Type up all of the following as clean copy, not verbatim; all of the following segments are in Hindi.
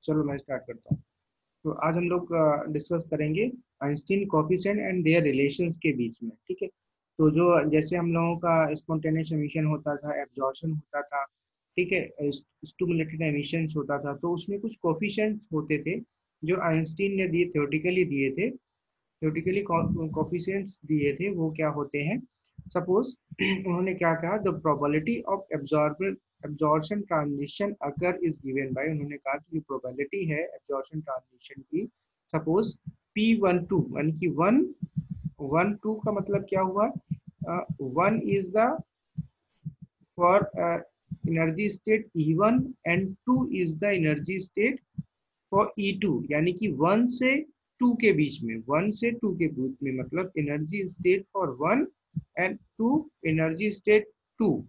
चलो मैं स्टार्ट करता हूँ। तो आज हम लोग डिस्कस करेंगे Einstein coefficient and their relations के बीच में। ठीक है, तो जो जैसे हम लोगों का स्पॉन्टेनियस एमिशन होता था, एब्जॉर्प्शन होता था, ठीक है, स्टिमुलेटेड एमिशंस होता था, तो उसमें कुछ कोफिशिएंट्स होते थे जो आइंस्टीन ने दिए, थ्योरेटिकली दिए थे। थ्योरेटिकली कोफिशिएंट्स दिए थे, वो क्या होते हैं? सपोज उन्होंने क्या कहा, the probability of absorption transition occur is given by, उन्होंने कहा कि जो प्रोबेबिलिटी है एब्जॉर्प्शन ट्रांजिशन की, सपोज P12 यानी कि 1 1 2 का मतलब क्या हुआ? 1 is the for energy state E1 and 2 is the energy state for E2, यानी कि 1 से 2 के बीच में, 1 से 2 के बीच में मतलब energy state for 1 and 2 energy state 2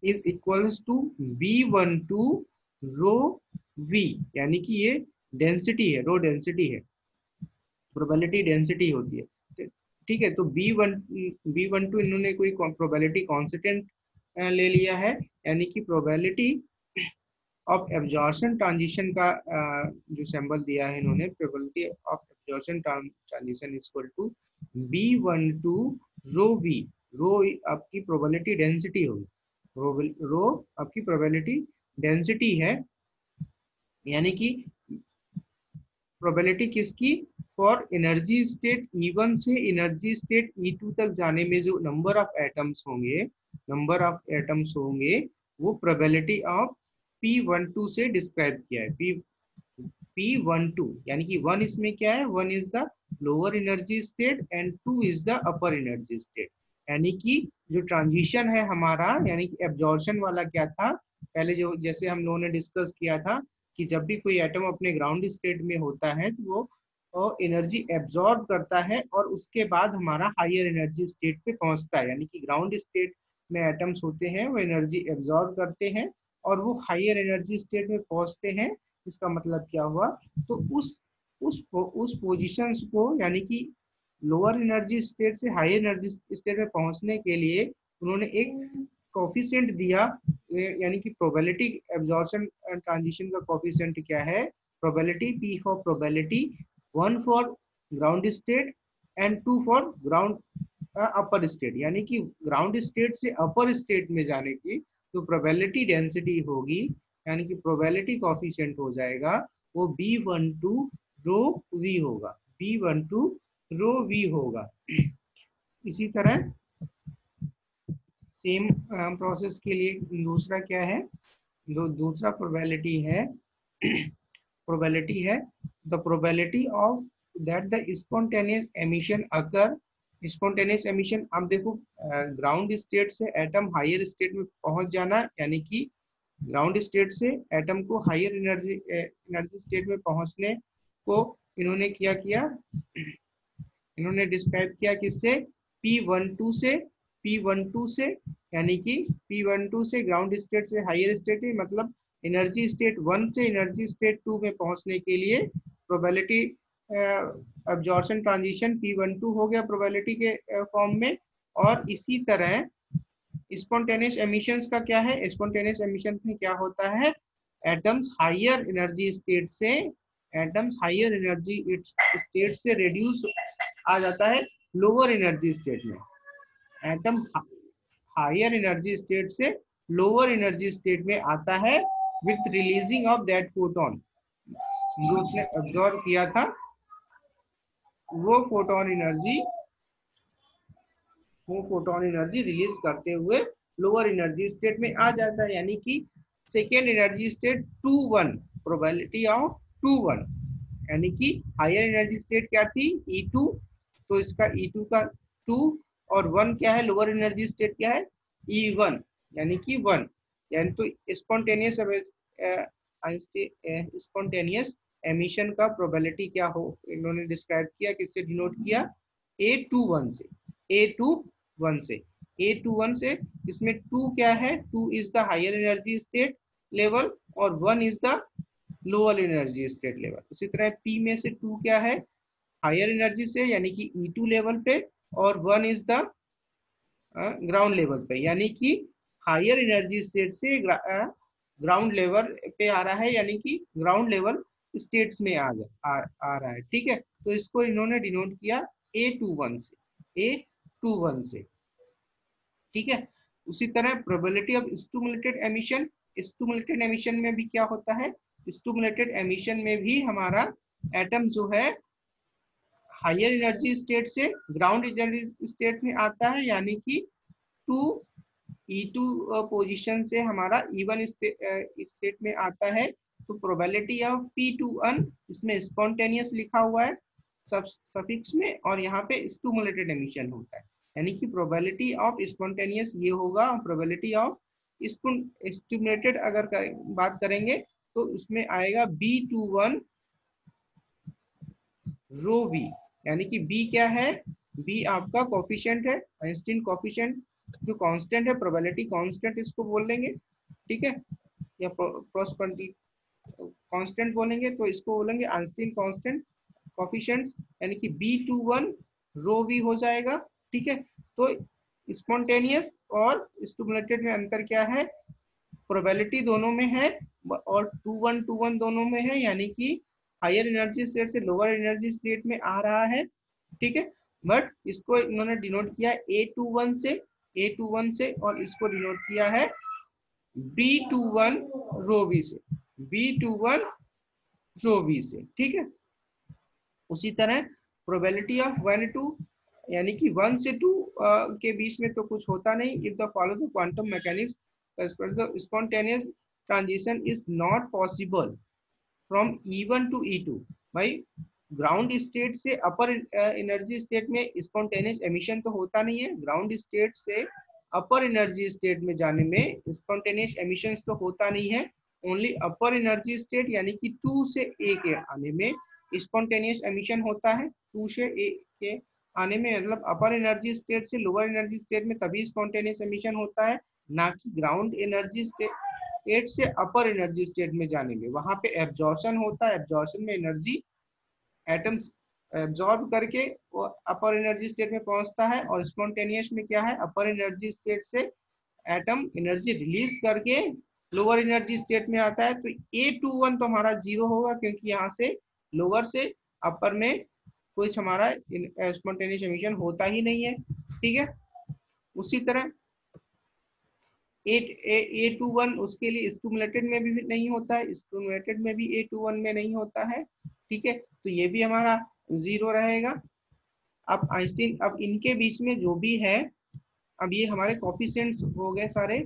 is equals to V12 rho V, यानी कि ये डेंसिटी है, रो डेंसिटी है, प्रोबेबिलिटी डेंसिटी होती है। ठीक है, तो B12 इन्होंने कोई प्रोबेबिलिटी कांस्टेंट ले लिया है, यानी कि प्रोबेबिलिटी ऑफ एब्जॉर्प्शन ट्रांजिशन का जो सिंबल दिया है इन्होंने, probability of absorption transition is equal to B12 rho V। Rho आपकी प्रोबेबिलिटी डेंसिटी होगी, रो आपकी प्रोबेबिलिटी डेंसिटी है, यानी कि प्रोबेबिलिटी किसकी? फॉर एनर्जी स्टेट E1 से एनर्जी स्टेट E2 तक जाने में जो नंबर ऑफ एटम्स होंगे, वो प्रोबेबिलिटी ऑफ P12 से डिस्क्राइब किया है। P12 यानी कि 1 इसमें क्या है? 1 is the lower energy state and 2 is the upper energy state, यानी कि जो ट्रांजिशन है हमारा, यानी कि एब्जॉर्प्शन वाला क्या था पहले, जो जैसे हम लोगों ने डिस्कस किया था कि जब भी कोई एटम अपने ग्राउंड स्टेट में होता है तो वो एनर्जी एब्जॉर्ब करता है और उसके बाद हमारा हायर एनर्जी स्टेट पे पहुंचता है, यानी कि ग्राउंड स्टेट में एटम्स होते हैं वो एनर्जी एब्जॉर्ब करते हैं और वो हायर एनर्जी स्टेट में पहुंचते हैं। इसका मतलब क्या हुआ? तो उस पोजीशंस को, यानी कि लोअर एनर्जी स्टेट से हायर एनर्जी स्टेट में पहुंचने के लिए उन्होंने एक कोफिशिएंट दिया, यानी कि प्रोबेबिलिटी एब्जॉर्प्शन ट्रांजिशन का कोफिशिएंट क्या है? Probability P for probability 1 for ground state and 2 for ground upper state, यानी कि ग्राउंड स्टेट से अपर स्टेट में जाने की जो प्रोबेबिलिटी डेंसिटी होगी, यानी कि प्रोबेबिलिटी कोफिशिएंट हो जाएगा, वो B12 रो V होगा, B12 रो V होगा। इसी तरह सेम प्रोसेस के लिए दूसरा क्या है? दूसरा प्रोबेबिलिटी है the probability of that the spontaneous emission occur. Spontaneous emission, आप देखो ग्राउंड स्टेट से एटम हायर स्टेट में पहुंच जाना, यानी कि ग्राउंड स्टेट से एटम को हायर एनर्जी स्टेट में पहुंचने को इन्होंने डिस्क्राइब किया किससे? P12 से, यानी कि P12 से ग्राउंड स्टेट से हायर स्टेट, मतलब एनर्जी स्टेट 1 से एनर्जी स्टेट 2 में पहुंचने के लिए प्रोबेबिलिटी एब्जॉर्प्शन ट्रांजिशन P12 हो गया प्रोबेबिलिटी के फॉर्म में। और इसी तरह स्पॉन्टेनियस एमिशंस का क्या है? स्पॉन्टेनियस एमिशन में क्या होता है? एटम्स हायर एनर्जी से रिड्यूस आ जाता है लोअर एनर्जी स्टेट में, एटम हायर एनर्जी स्टेट से लोअर एनर्जी स्टेट में आता है with releasing of that photon, जो उसने एब्जॉर्ब किया था वो फोटोन एनर्जी रिलीज करते हुए लोअर एनर्जी स्टेट में आ जाता है, यानी कि second energy state 2-1, probability of 2-1, यानी कि हायर एनर्जी स्टेट क्या थी? E2, तो इसका E2 का 2 और 1 क्या है? लोअर एनर्जी स्टेट क्या है? E1, यानी कि 1, यानी तो स्पॉन्टेनियस एमिशन का प्रोबेबिलिटी क्या हो, इन्होंने डिस्क्राइब किया, किससे डिनोट किया? A21 से, A21 से। इसमें 2 क्या है? 2 is the higher energy state level और 1 is the lower energy state level. उसी तरह P में से 2 क्या है? हायर एनर्जी से, यानी कि E2 लेवल पे, और 1 इज द ग्राउंड लेवल पे, यानी कि हायर एनर्जी स्टेट से ग्राउंड लेवल पे आ रहा है, यानी कि ग्राउंड लेवल स्टेट्स में आ रहा है, ठीक है। तो इसको इन्होंने डिनोट किया A21 से, A21 से, ठीक है। उसी तरह probability of stimulated emission, stimulated emission में भी क्या होता है, स्टिमुलेटेड एमिशन में भी हमारा एटम जो है हायर एनर्जी स्टेट से ग्राउंड एनर्जी स्टेट में आता है, यानी कि टू E2 पोजीशन से हमारा E1 स्टेट में आता है। तो प्रोबेबिलिटी ऑफ P21, इसमें स्पॉन्टेनियस लिखा हुआ है सफिक्स में, और यहाँ पे स्टिमुलेटेड एमिशन होता है, यानी कि प्रोबेबिलिटी ऑफ स्पॉन्टेनियस ये होगा, प्रोबेबिलिटी ऑफ स्टिमुलेटेड अगर बात करेंगे तो उसमें आएगा B21 रो वी, यानी कि बी क्या है, बी आपका कोफिशिएंट है, आइंस्टीन कोफिशिएंट जो कांस्टेंट है, प्रोबेबिलिटी कांस्टेंट इसको बोल लेंगे, ठीक है, या प्रोस्पेरिटी कांस्टेंट बोलेंगे तो इसको बोलेंगे आइंस्टीन कांस्टेंट कोफिशिएंट्स, यानी कि B21 रो वी हो जाएगा, ठीक है। तो स्पॉन्टेनियस और स्टिमुलेटेड में अंतर क्या है, प्रोबेबिलिटी दोनों में है और 2-1-2-1 दोनों में है, यानी कि हायर एनर्जी स्टेट से लोअर एनर्जी स्टेट में आ रहा है, ठीक है। बट इसको इन्होंने डिनोट किया A21 से, A21 से, और इसको डिनोट किया है B21 रो वी से, B21 रो वी से, ठीक है। उसी तरह प्रोबेबिलिटी ऑफ 1-2, यानी कि 1 से 2 के बीच में तो कुछ होता नहीं, if the follow the quantum mechanics spontaneous transition is not possible from E1 to E2। भाई ग्राउंड स्टेट से अपर एनर्जी स्टेट में स्पॉन्टेनियस एमिशन तो होता नहीं है, ग्राउंड स्टेट से अपर एनर्जी स्टेट में जाने में स्पॉन्टेनियस एमिशन तो होता नहीं है, ओनली अपर एनर्जी स्टेट यानी कि 2 से A के आने में स्पॉन्टेनियस एमिशन होता है। 2 से A के आने में मतलब अपर एनर्जी स्टेट से लोअर एनर्जी स्टेट में तभी स्पॉन्टेनियस एमिशन होता है, ना कि ग्राउंड एनर्जी स्टेट से अपर एनर्जी स्टेट में जाने में, वहां पे एब्जॉर्प्शन होता है, एब्जॉर्प्शन में एनर्जी एटम्स एब्जॉर्ब करके वो अपर एनर्जी स्टेट में पहुंचता है, और स्पॉन्टेनियस में क्या है, अपर एनर्जी स्टेट से एटम एनर्जी रिलीज करके लोअर एनर्जी स्टेट में आता है। तो A21 तो हमारा 0 होगा, क्योंकि यहाँ से लोअर से अपर में कुछ हमारा स्पॉन्टेनियस एमिशन होता ही नहीं है, ठीक है। उसी तरह A21 उसके लिए स्टिमुलेटेड में भी नहीं होता है, स्टिमुलेटेड में भी A21 में नहीं होता है, ठीक है। तो ये भी हमारा 0 रहेगा। अब आइंस्टीन, अब इनके बीच में जो भी है, अब ये हमारे कोफिशिएंट्स हो गए सारे,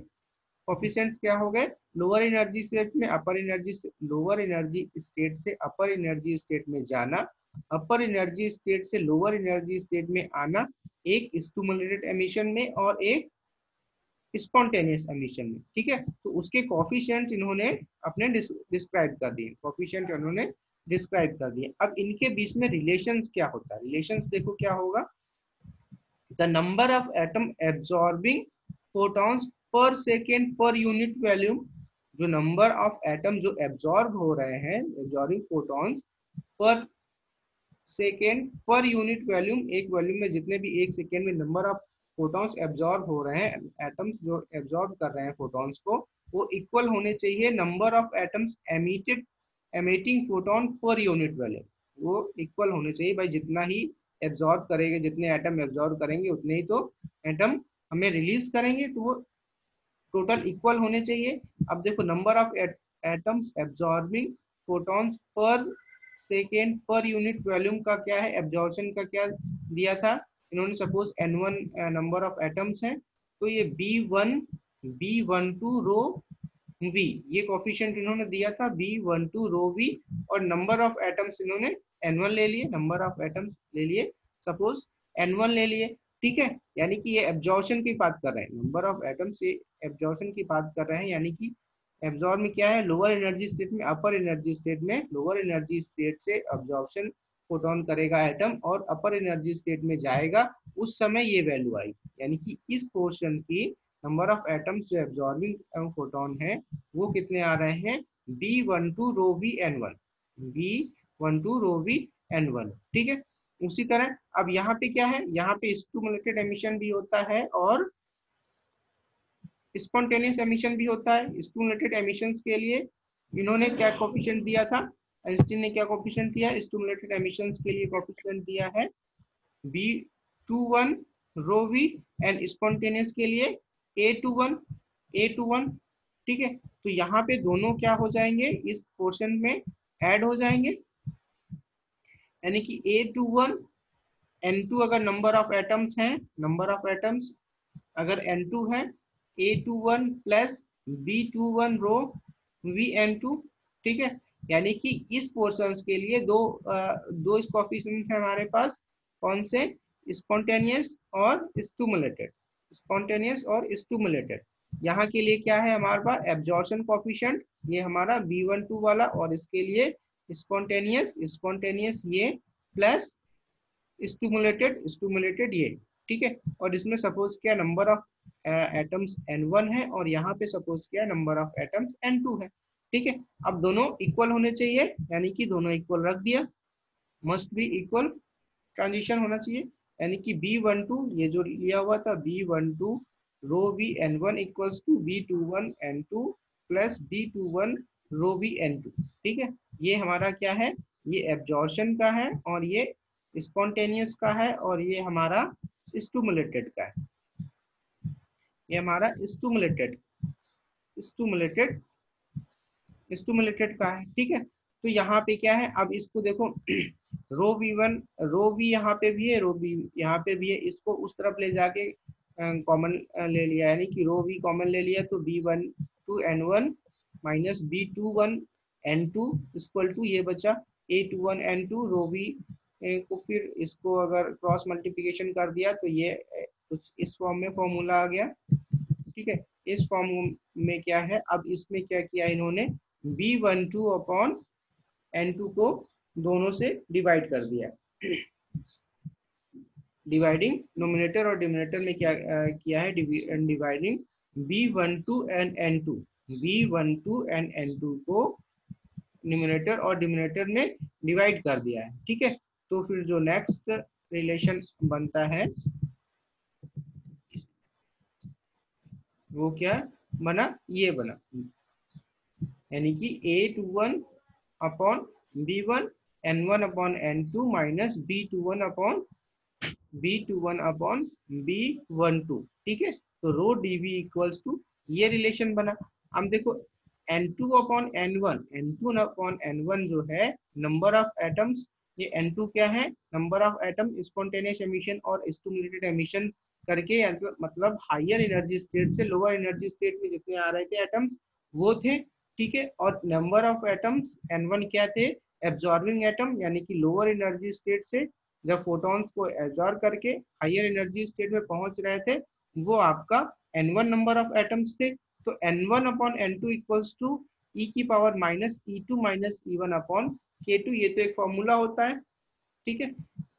कोफिशिएंट्स क्या हो गए, लोअर एनर्जी स्टेट में अपर एनर्जी, लोअर एनर्जी स्टेट से अपर एनर्जी स्टेट में जाना, अपर एनर्जी स्टेट से लोअर एनर्जी स्टेट में आना, एक स्टिमुलेटेड एमिशन में और एक स्पॉन्टेनियस एमिशन में, ठीक है। तो उसके कोफिशिएंट इन्होंने अपने डिस्क्राइब कर दिए, कोफिशिएंट उन्होंने डिस्क्राइब कर दिए। अब इनके बीच में रिलेशंस क्या होता है, रिलेशंस देखो क्या होगा, the number of atom absorbing photons per second per unit volume, जो नंबर ऑफ एटम जो एब्जॉर्ब हो रहे हैं, absorbing photons per second per unit volume, एक वॉल्यूम में जितने भी एक सेकेंड में नंबर ऑफ फोटॉन्स एब्जॉर्ब हो रहे हैं, एटम्स जो एब्जॉर्ब कर रहे हैं फोटॉन्स को, वो इक्वल होने चाहिए number of atoms emitting photon per unit volume, वो इक्वल होने चाहिए भाई, जितना ही एब्जॉर्ब करेंगे, जितने एटम एब्जॉर्ब करेंगे उतने ही तो एटम हमें रिलीज करेंगे, तो वो टोटल इक्वल होने चाहिए। अब देखो number of atoms absorbing photons per second per unit volume का क्या है, एब्जॉर्प्शन का क्या दिया था इन्होंने, suppose N1 number of atoms हैं, तो ये B12 रो वी, ये कोफिशिएंट इन्होंने दिया था B12 रो वी, और नंबर ऑफ एटम्स इन्होंने N1 ले लिए, नंबर ऑफ एटम्स ले लिए, सपोज N1 ले लिए, ठीक है। यानी कि ये एब्जॉर्प्शन की बात कर रहे हैं, नंबर ऑफ एटम्स से एब्जॉर्प्शन की बात कर रहे हैं, यानी कि एब्जॉर्ब में क्या है, लोअर एनर्जी स्टेट में अपर एनर्जी स्टेट में, लोअर एनर्जी स्टेट से एब्जॉर्प्शन फोटोन करेगा एटम और अपर एनर्जी स्टेट में जाएगा, उस समय ये वैल्यू आई, यानी कि इस पोर्शन की नंबर ऑफ एटम्स जो एब्जॉर्बिंग फोटोन है वो कितने आ रहे हैं, B12 rho v N1, B12 rho v N1, ठीक है। उसी तरह अब यहाँ पे क्या है, यहाँ पे स्टिमुलेटेड एमिशन भी होता है और स्पॉन्टेनियस एमिशन भी होता है। स्टिमुलेटेड एमिशंस के लिए इन्होंने क्या कोफिशिएंट दिया था, आइंस्टीन ने क्या कोफिशिएंट दिया स्टिमुलेटेड एमिशंस के लिए, कोफिशिएंट दिया है B21 rho we, and spontaneous के लिए A21 ठीक है। तो यहाँ पे दोनों क्या हो जाएंगे, इस पोर्शन में ऐड हो जाएंगे, यानी कि A21 N2 अगर नंबर ऑफ एटम्स हैं, नंबर ऑफ एटम्स अगर N2 है, A21 प्लस B21 रो VN2 ठीक है। यानी कि इस पोर्शंस के लिए दो इस कोफिशिएंट है हमारे पास, कौन से, स्पॉन्टेनियस और स्टिमुलेटेड, स्पॉन्टेनियस और स्टिमुलेटेड। यहाँ के लिए क्या है हमारे पास एब्जॉर्प्शन कोफिशिएंट, ये हमारा B12 वाला, और इसके लिए स्पॉन्टेनियस ये प्लस स्टिमुलेटेड ये ठीक है। और इसमें सपोज किया नंबर ऑफ एटम्स N1 है, और यहाँ पे सपोज किया नंबर ऑफ एटम्स N2 है ठीक है। अब दोनों इक्वल होने चाहिए, यानी कि दोनों इक्वल रख दिया, मस्ट बी इक्वल ट्रांजिशन होना चाहिए, यानी कि B12 ये जो लिया हुआ था B12 rho v N1 equals to B21 N2 plus B21 rho v N2 ठीक है। ये हमारा क्या है, ये एब्जॉर्प्शन का है, और ये स्पॉन्टेनियस का है, और ये हमारा स्टिमुलेटेड का है, ये हमारा स्टिमुलेटेड स्टिमुलेटेड का है ठीक है। तो यहाँ पे क्या है, अब इसको देखो रो V1 रो वी यहाँ पे भी है, रो वी यहाँ पे भी है, इसको उस तरफ ले जाके कॉमन ले लिया, यानी कि रो वी कॉमन ले लिया, तो B12 N1 minus B21 N2 equal to ये बचा A21 N2 रो वी को फिर इसको अगर क्रॉस मल्टीप्लिकेशन कर दिया तो ये कुछ इस फॉर्म में फॉर्मूला आ गया ठीक है। इस फॉर्म में क्या है, अब इसमें क्या किया इन्होंने B12 अपॉन N2 को दोनों से डिवाइड कर दिया, डिवाइडिंग नोमिनेटर और डिनोमिनेटर में क्या किया है, dividing B12 and N2 B12 and N2 को न्यूमरेटर और डिनोमिनेटर में डिवाइड कर दिया है ठीक है। तो फिर जो नेक्स्ट रिलेशन बनता है वो क्या बना, ये बना, यानी कि A21 upon B1 N1 upon N2 minus B21 upon B12 ठीक है। तो रो dV इक्वल्स टू ये रिलेशन बना। अब देखो N2 अपॉन N1 जो है नंबर ऑफ एटम्स, ये N2 क्या है, number of atom spontaneous emission और स्टिमुलेटेड एमिशन करके, मतलब हायर एनर्जी स्टेट से लोअर एनर्जी स्टेट में जितने आ रहे थे एटम्स वो थे ठीक है। और नंबर ऑफ एटम्स N1 क्या थे, एब्जॉर्बिंग एटम, यानी कि लोअर एनर्जी स्टेट से जब फोटॉन्स को एब्जॉर्ब करके हायर एनर्जी स्टेट में पहुंच रहे थे, वो आपका N1 नंबर ऑफ एटम्स थे। तो N1 upon N2 equals to ई की power minus E2 minus E1 upon K2, ये तो एक फॉर्मूला होता है ठीक है।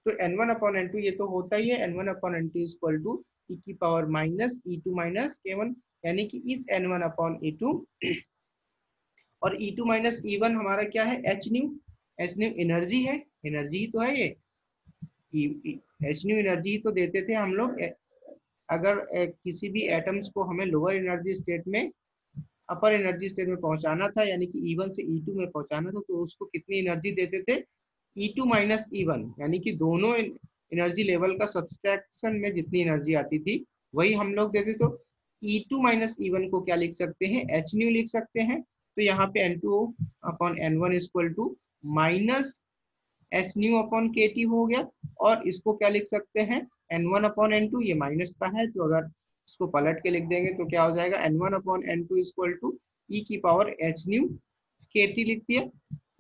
तो N1 अपॉन N2 ये तो होता ही है, N1 upon N2 equal to ई की power minus E2 minus K1, यानी कि इस N1 अपॉन E2 और E2 माइनस E1 हमारा क्या है, एच न्यू एनर्जी है, एनर्जी तो है ये, एच न्यू एनर्जी तो देते थे हम लोग अगर किसी भी एटम्स को हमें लोअर एनर्जी स्टेट में अपर एनर्जी स्टेट में पहुंचाना था, यानी कि E1 से E2 में पहुंचाना था, तो उसको कितनी एनर्जी देते थे, E2 माइनस E1, यानी कि दोनों एनर्जी लेवल का सब्सट्रैक्शन में जितनी एनर्जी आती थी वही हम लोग देते। तो E2 माइनस E1 को क्या लिख सकते हैं, एच न्यू लिख सकते हैं। तो यहाँ पे N2 upon N1 equal to minus h nu upon KT हो गया, और इसको क्या लिख सकते हैं, N1 अपॉन N2, ये माइनस का है तो अगर इसको पलट के लिख देंगे तो क्या हो जाएगा, N1 upon N2 equal to ई की पावर एच न्यू KT लिख दिया,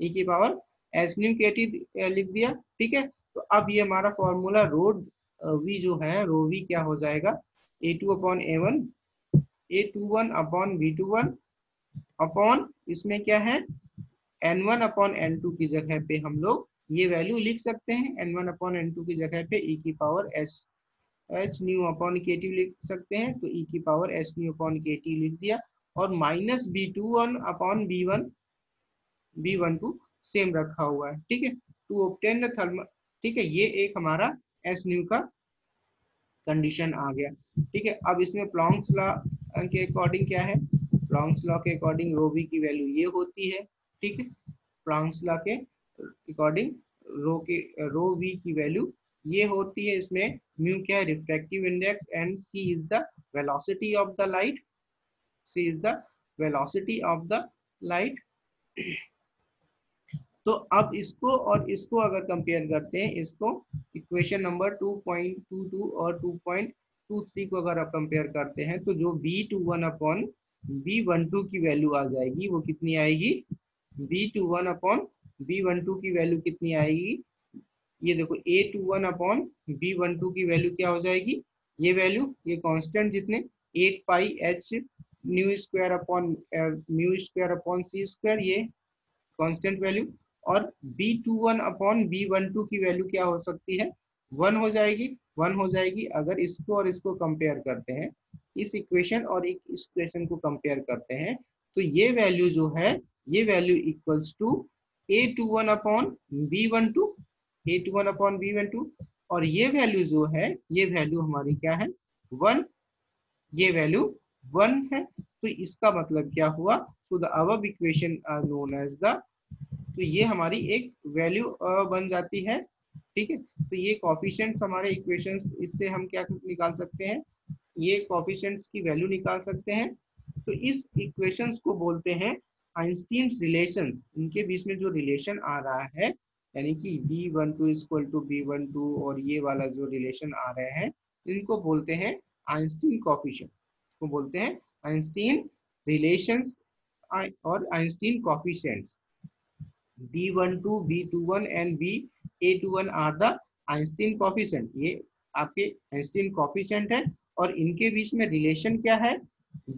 ई की पावर एच न्यू KT लिख दिया ठीक है। तो अब ये हमारा फॉर्मूला रो वी जो है, रो वी क्या हो जाएगा, A2 upon A1 A21 upon B21 upon इसमें क्या है N1 अपॉन N2 की जगह पे हम लोग ये वैल्यू लिख सकते हैं, N1 अपॉन N2 की जगह पे ई की power H nu upon KT लिख सकते हैं, तो ई की power H nu upon KT लिख दिया, और minus B21 upon B12 same रखा हुआ है ठीक है, टू ऑब्टेन द थर्मल ठीक है। ये एक हमारा एस न्यू का कंडीशन आ गया ठीक है। अब इसमें प्लॉन्क्स लॉ के अकॉर्डिंग क्या है, प्लॉन्क्स लॉ के अकॉर्डिंग रो वी की वैल्यू ये होती है, ठीक है। प्लॉन्क्स लॉ के अकॉर्डिंग रो वी की वैल्यू ये होती है। इसमें म्यू क्या है, refractive index, and c is the velocity of the light, c is the velocity of the light. तो अब इसको और इसको अगर कंपेयर करते हैं, इसको इक्वेशन नंबर 2.22 और 2.23 को अगर आप कंपेयर करते हैं, तो जो B21 अपॉन B12 की वैल्यू आ जाएगी वो कितनी आएगी, B21 अपॉन B12 की वैल्यू कितनी आएगी, ये देखो A21 अपॉन B12 की वैल्यू क्या हो जाएगी, ये वैल्यू ये कांस्टेंट जितने 8 pi h nu square upon mu square upon C square, ये कांस्टेंट वैल्यू। और B21 अपॉन B12 की वैल्यू क्या हो सकती है, 1 हो जाएगी, 1 हो जाएगी। अगर इसको और इसको कंपेयर करते हैं, इस इक्वेशन और इस इक्वेशन को कंपेयर करते हैं, तो ये वैल्यू जो है, ये value equals to A21 upon B12, A21 upon B12, और ये वैल्यू जो है, ये वैल्यू हमारी क्या है, 1, ये वैल्यू 1 है। तो इसका मतलब क्या हुआ, तो the above equation are known as the, तो ये हमारी एक वैल्यू बन जाती है, ठीक है। तो ये कोफिशिएंट्स हमारे इक्वेशंस, इससे हम क्या निकाल सकते हैं, ये कोफिशिएंट्स की वैल्यू निकाल सकते हैं। तो इस इक्वेशंस को बोलते हैं आइंस्टीन्स रिलेशन। इनके बीच में जो रिलेशन आ रहा है, यानी कि B12 इक्वल टू B12 और ये वाला जो रिलेशन आ रहे हैं, इनको बोलते हैं आइंस्टीन कोफिशिएंट, को बोलते हैं आइंस्टीन रिलेशंस और Einstein coefficients. B12, B21 and BA21 are the Einstein coefficient, ये आपके आइंस्टीन कोफिशिएंट है। और इनके बीच में रिलेशन क्या है,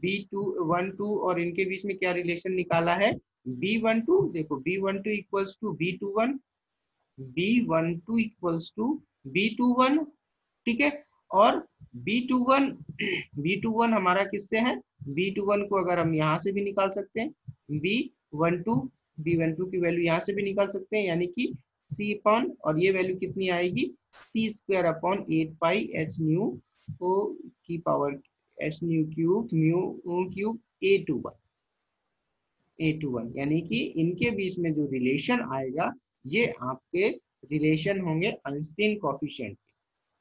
B12 और इनके बीच में क्या रिलेशन निकाला है, B12, देखो B12 equals to B21, B12 equals to B21, ठीक है। और B21 B21 हमारा किससे है, B21 को अगर हम यहाँ से भी निकाल सकते हैं, B12 की वैल्यू यहाँ से भी निकाल सकते हैं, यानी कि C अपॉन, और ये वैल्यू कितनी आएगी, C square upon 8 pi h new की power h new cube mu cube A21, यानी कि इनके बीच में जो रिलेशन आएगा, ये आपके रिलेशन होंगे आइंस्टीन कोफिशिएंट के,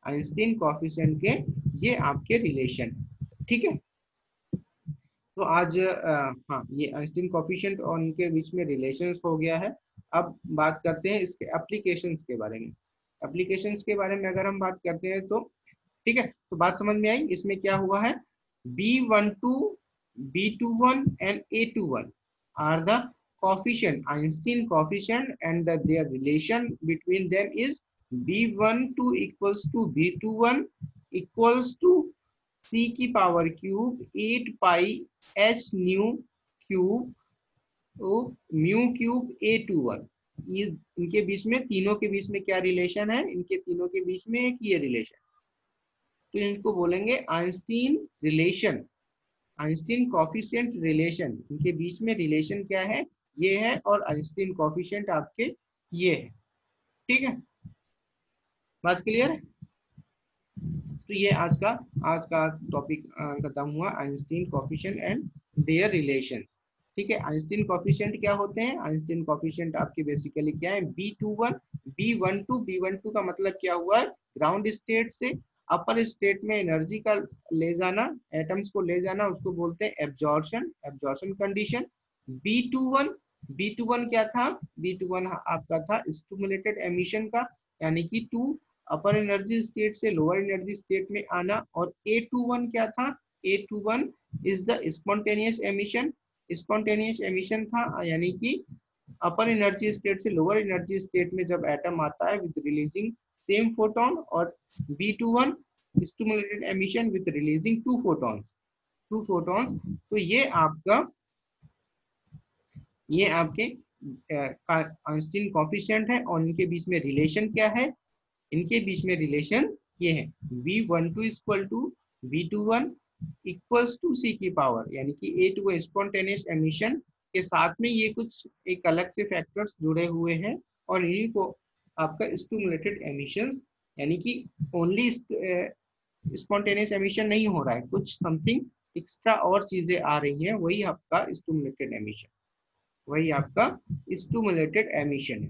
आइंस्टीन कोफिशिएंट के ये आपके रिलेशन, ठीक है। तो आज हाँ, ये आइंस्टीन कोफिशिएंट और उनके बीच में रिलेशंस हो गया है। अब बात करते हैं इसके एप्लीकेशंस के बारे में। एप्लीकेशंस के बारे में अगर हम बात करते हैं तो, ठीक है, तो बात समझ में आई। इसमें क्या हुआ है, B12, B21 and A21 are the coefficient, Einstein coefficient, and their relation between them is B12 equals to B21 equals to C की power cube 8 pi h new cube mu cube A21। इनके बीच में, तीनों के बीच में क्या रिलेशन है, इनके तीनों के बीच में एक ये रिलेशन, तो इनको बोलेंगे Einstein relation, Einstein coefficient relation. इनके बीच में रिलेशन क्या है, ये है, और आइंस्टीन कोफिशिएंट आपके ये है, ठीक है, बात क्लियर है। तो ये आज का टॉपिक खत्म हुआ, Einstein coefficient and there relation, ठीक है। आइंस्टीन कोफिशिएंट क्या होते हैं, आइंस्टीन कोफिशिएंट आपके बेसिकली क्या है, B21, B12 का मतलब क्या हुआ, ग्राउंड स्टेट से अपर स्टेट में एनर्जी का ले जाना, एटम्स को ले जाना, उसको बोलते हैं एब्जॉर्प्शन, एब्जॉर्प्शन कंडीशन। B21 क्या था, B21 आपका था स्टिमुलेटेड एमिशन का, यानी कि 2 अपर एनर्जी स्टेट से लोअर एनर्जी स्टेट में आना। और A21 क्या था, A21 is the spontaneous emission, spontaneous emission था, यानी कि अपर एनर्जी स्टेट से लोअर एनर्जी स्टेट में जब एटम आता है विद रिलीजिंग सेम फोटोन। और B21 stimulated emission with releasing 2 photon. तो ये आपके आइंस्टीन कोफिशिएंट है। और इनके बीच में रिलेशन क्या है, इनके बीच में रिलेशन ये है, B12 equal to B21 equals to C की पावर, यानी कि A2 स्पॉन्टेनियस एमिशन के साथ में ये कुछ एक अलग से फैक्टर्स जुड़े हुए हैं, और इन्हीं को आपका स्टिमुलेटेड एमिशन, यानी कि ओनली स्पॉन्टेनियस एमिशन नहीं हो रहा है, कुछ समथिंग एक्स्ट्रा और चीजें आ रही हैं, वही आपका स्टिमुलेटेड एमिशन, वही आपका स्टिमुलेटेड एमिशन है।